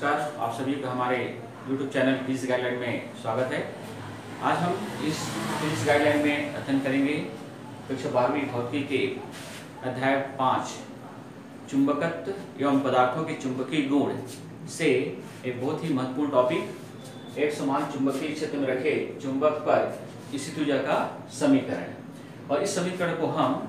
नमस्कार, आप सभी का हमारे YouTube चैनल फिजिक्स गाइडलाइन में स्वागत है। आज हम इस फिजिक्स गाइडलाइन में अध्ययन करेंगे कक्षा 12वीं भौतिकी के अध्याय 5 चुंबकत्व एवं पदार्थों के चुंबकीय गुण से एक बहुत ही महत्वपूर्ण टॉपिक, एक समान चुंबकीय क्षेत्र में रखे चुंबक पर स्थित ऊर्जा का समीकरण। और इस समीकरण को हम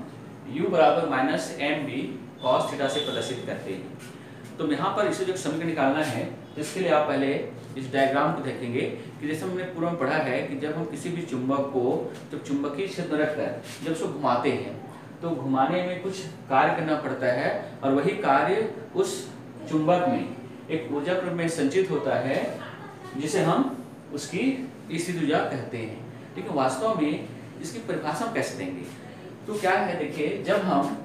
U बराबर minus m b cos theta से प्रदर्शित करते हैं। तो यहाँ पर इसे जो समीकरण निकालना है, तो इसके लिए आप पहले इस डायग्राम को देखेंगे कि जैसे हमने पूर्व में पढ़ा है कि जब हम किसी भी चुंबक को जब चुंबकीय क्षेत्र में रखकर जब उसको घुमाते हैं तो घुमाने में कुछ कार्य करना पड़ता है और वही कार्य उस चुंबक में एक ऊर्जा रूप में संचित होता है जिसे हम उसकी स्थित ऊर्जा कहते हैं। लेकिन वास्तव में इसकी परिभाषा हम कैसे देंगे? तो क्या है, देखिए, जब हम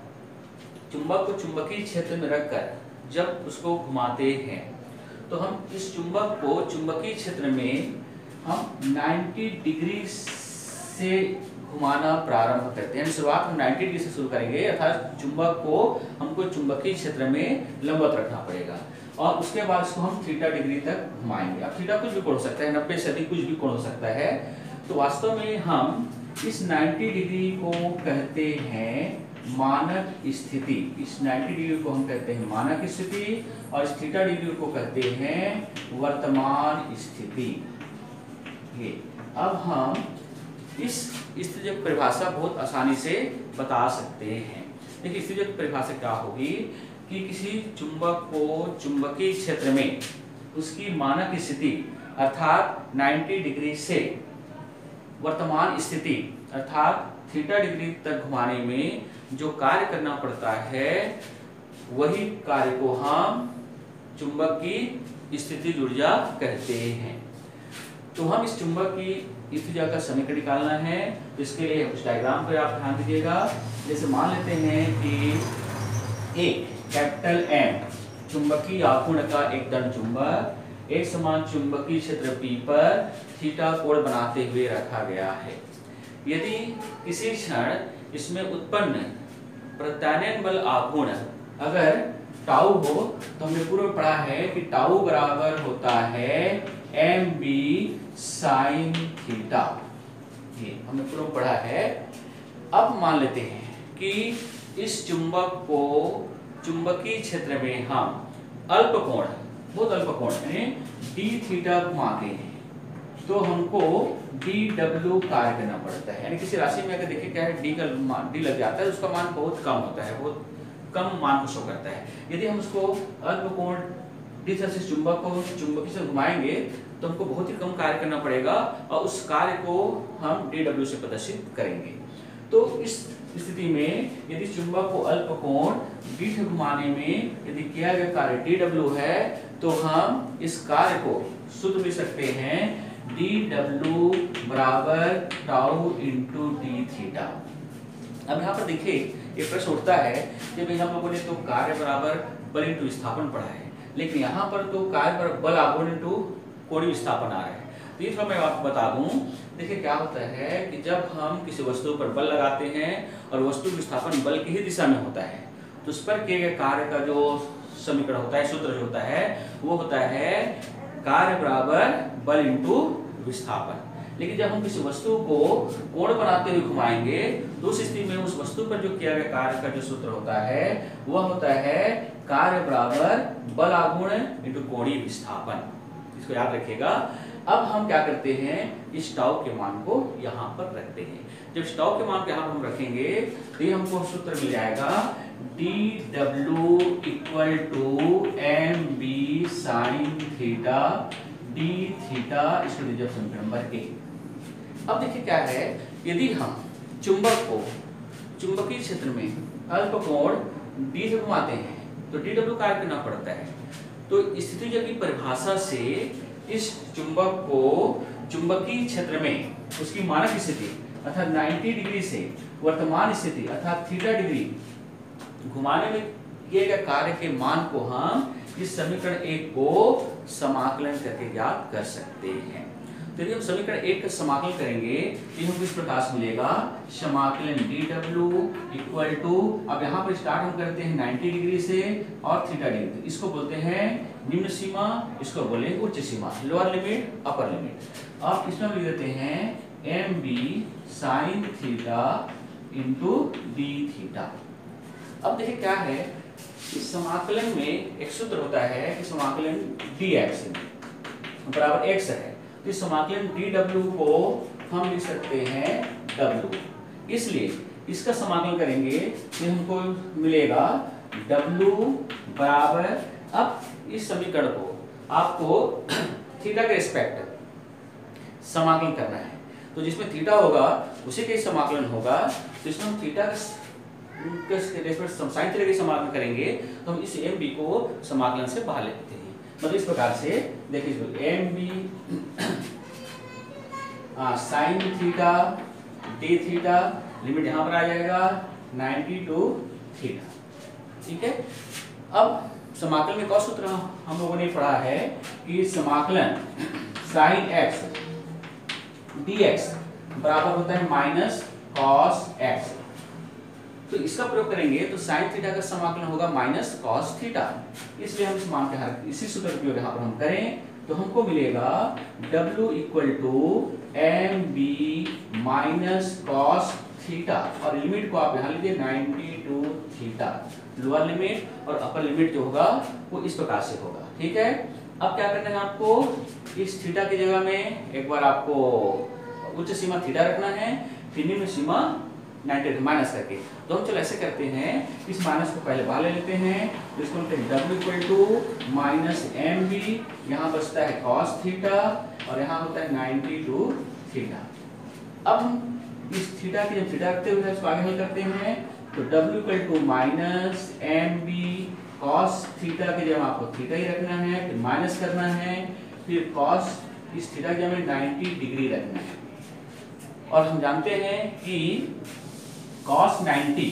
चुंबक को चुंबकीय क्षेत्र में रखकर जब उसको घुमाते हैं तो हम इस चुंबक को चुंबकीय क्षेत्र में हम 90 डिग्री से घुमाना प्रारंभ करते हैं। शुरुआत हम 90 डिग्री से शुरू करेंगे, अर्थात चुंबक को हमको चुंबकीय क्षेत्र में लंबवत रखना पड़ेगा और उसके बाद इसको हम थीटा डिग्री तक घुमाएंगे। अब थीटा कुछ भी कोण हो सकता है, 90 से अधिक कुछ भी कोण हो सकता है। तो वास्तव में हम इस 90 डिग्री को कहते हैं मानक स्थिति। इस 90 डिग्री को हम कहते हैं मानक स्थिति और इस थीटा डिग्री को कहते हैं वर्तमान स्थिति। ये अब हम इस स्थिति की परिभाषा बहुत आसानी से बता सकते हैं। देखिए, स्थिति की परिभाषा क्या होगी कि किसी चुंबक को चुंबकीय क्षेत्र में उसकी मानक स्थिति अर्थात 90 डिग्री से वर्तमान स्थिति अर्थात थीटा डिग्री तक घुमाने में जो कार्य करना पड़ता है वही कार्य को हम चुंबक की स्थितिज ऊर्जा कहते हैं। तो हम इस चुंबक की स्थितिज ऊर्जा का समीकरण निकालना है। तो इसके लिए उस डायग्राम पर आप ध्यान दीजिएगा। जैसे मान लेते हैं कि एक कैपिटल एम चुंबकीय आघूर्ण का एक दंड चुंबक एक समान चुंबकीय क्षेत्र P पर थीटा कोण बनाते हुए रखा गया है। यदि किसी क्षण इसमें उत्पन्न प्रत्यानयन बल आघूर्ण अगर टाउ हो, तो हमने पूर्व पढ़ा है कि टाउ बराबर होता है एम बी साइन थीटा। ये हमने पूर्व पढ़ा है। अब मान लेते हैं कि इस चुंबक को चुंबकीय क्षेत्र में हम अल्प कोण, बहुत अल्प कोण यानी डी थीटा घुमाते हैं तो हमको dw कार्य करना पड़ता है। यानी किसी राशि में अगर देखिए क्या है, डी लग जाता है, उसका मान बहुत कम होता है, बहुत कम मान को शो करता है। यदि हम उसको अल्प कोण डी से चुंबक को चुंबकीय से घुमाएंगे तो हमको बहुत ही कम कार्य करना पड़ेगा और उस कार्य को हम dw से प्रदर्शित करेंगे। तो इस स्थिति में यदि चुंबक को अल्प कोण डी से घुमाने में यदि किया गया कार्य dw है तो हम इस कार्य को सूत्र लिख सकते हैं dw बराबर टाउ इंटू डी थीटा। अब यहाँ पर देखिए एक प्रश्न उठता है कि भाई हम लोगों ने तो कार्य बराबर बल इंटू विस्थापन पढ़ा है, लेकिन यहाँ पर तो कार्य बराबर बल आघूर्ण इंटू कोणीय विस्थापन आ रहा है। तो ये थोड़ा मैं आपको बता दूं। देखिए क्या होता है कि जब हम किसी वस्तु पर बल लगाते हैं और वस्तु विस्थापन बल की ही दिशा में होता है तो उस पर किए गए कार्य का जो समीकरण होता है, सूत्र जो होता है, वो होता है कार्य बराबर बल इंटू विस्थापन। लेकिन जब हम किसी वस्तु को कोण बनाते हुए घुमाएंगे तो उस स्थिति में उस वस्तु पर जो किया गया कार्य का जो सूत्र होता है वह होता है कार्य बराबर बल आघूर्ण इंटू कोणीय विस्थापन। इसको याद रखिएगा। अब हम क्या करते हैं, इस टाउ के मान को यहाँ पर रखते हैं। जब इस टाउ के मान को यहाँ पर हम रखेंगे तो ये हमको सूत्र मिल जाएगा dw equal to m b sine theta d theta. इसको दीजिए समीकरण नंबर 1। अब देखिए क्या है, यदि हम चुंबक को चुंबकीय क्षेत्र में अल्प कोण डी से घुमाते हैं तो dw कार्य करना पड़ता है। तो स्थिति की परिभाषा से इस चुंबक को चुंबकीय क्षेत्र में उसकी मानक स्थिति अर्थात 90 डिग्री से वर्तमान स्थिति अर्थात थीटा डिग्री घुमाने में किए गए कार्य के मान को हम इस समीकरण 1 को समाकलन करके ज्ञात कर सकते हैं। तो यदि हम समीकरण 1 का समाकलन करेंगे तो हमको इस प्रकार से मिलेगा समाकलन dw इक्वल टू, अब यहाँ पर स्टार्ट हम करते हैं 90 डिग्री से और थीटा डिग्री, इसको बोलते हैं निम्न सीमा, इसको बोले उच्च सीमा, लोअर लिमिट अपर लिमिट। अब इसमें हम लिख देते हैं m b sine theta into d theta. अब देखिए क्या है, इस समाकलन में एक सूत्र होता है कि समाकलन dx बराबर x है, तो इस समाकलन dw को हम लिख सकते हैं w। इसलिए इसका समाकलन करेंगे तो हमको मिलेगा w बराबर, अब इस समीकरण को आपको थीटा के रिस्पेक्ट समाकलन करना है, तो जिसमें थीटा होगा उसी के समाकलन होगा। तो इसमें हम थीटा के रिस्पेक्ट साइन थीटा के समाकलन करेंगे तो हम इस एम बी को समाकलन से बाहर लेते हैं। मतलब इस प्रकार से देखिए m b sine theta d theta, limit यहाँ पर आ जाएगा 90 टू थीटा। ठीक है, अब समाकलन में कौन सूत्र हम लोगों ने पढ़ा है कि समाकलन साइन एक्स dx बराबर होता है माइनस कॉस एक्स। तो इसका प्रयोग करेंगे तो साइन थीटा का समाकलन होगा माइनस कॉस थीटा। इसलिए हम इस मान के हर इसी सूत्र का प्रयोग यहाँ पर हम करें तो हमको मिलेगा w equal to m b minus cos theta, और लिमिट को आप यहाँ लीजिए 90 टू थीटा। लोअर लिमिट और अपर लिमिट जो होगा वो इस प्रकार से होगा। ठीक है, अब क्या करना है आपको, इस थीटा की जगह में एक बार आपको उच्च सीमा थीटा रखना है, फिर निम्न सीमा 90 माइनस करके। तो हम चलो ऐसे करते हैं, इस माइनस को पहले बाहर ले लेते हैं, तो इसको लिखते हैं w equal to minus m b, यहाँ बचता है कॉस थीटा और यहाँ होता है 90 टू थीटा। अब हम इस थीटा की जब थीटा रखते हुए इसको आगे हल करते हैं तो w equal to minus m b cos theta की जगह आपको थीटा ही रखना है, फिर माइनस करना है, फिर कॉस इस थीटा की जगह 90 डिग्री रखना है। और हम जानते हैं कि cos 90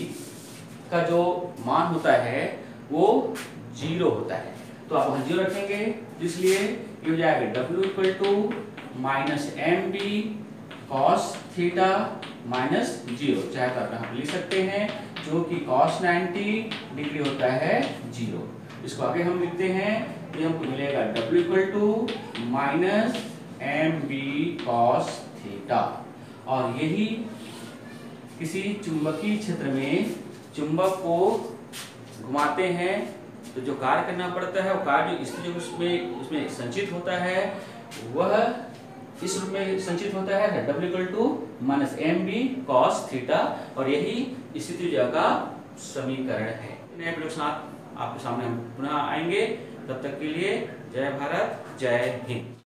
का जो मान होता है वो 0 होता है, तो आप वहाँ 0 रखेंगे, इसलिए ये हो जाएगा w equal to minus m b cos theta minus 0, चाहे तो आप यहाँ पर लिख सकते हैं, जो कि cos 90 डिग्री होता है 0। इसको आगे हम लिखते हैं, ये हमको मिलेगा w equal to minus m b cos theta. और यही किसी चुंबकीय क्षेत्र में चुंबक को घुमाते हैं तो जो कार्य करना पड़ता है, वो कार्य जो स्थिति उसमें संचित होता है वह इस रूप में संचित होता है w equal to minus m b cos theta, और यही स्थिति का समीकरण है। नए प्रयोग के साथ आपके सामने हम पुनः आएंगे, तब तक के लिए जय भारत जय हिंद।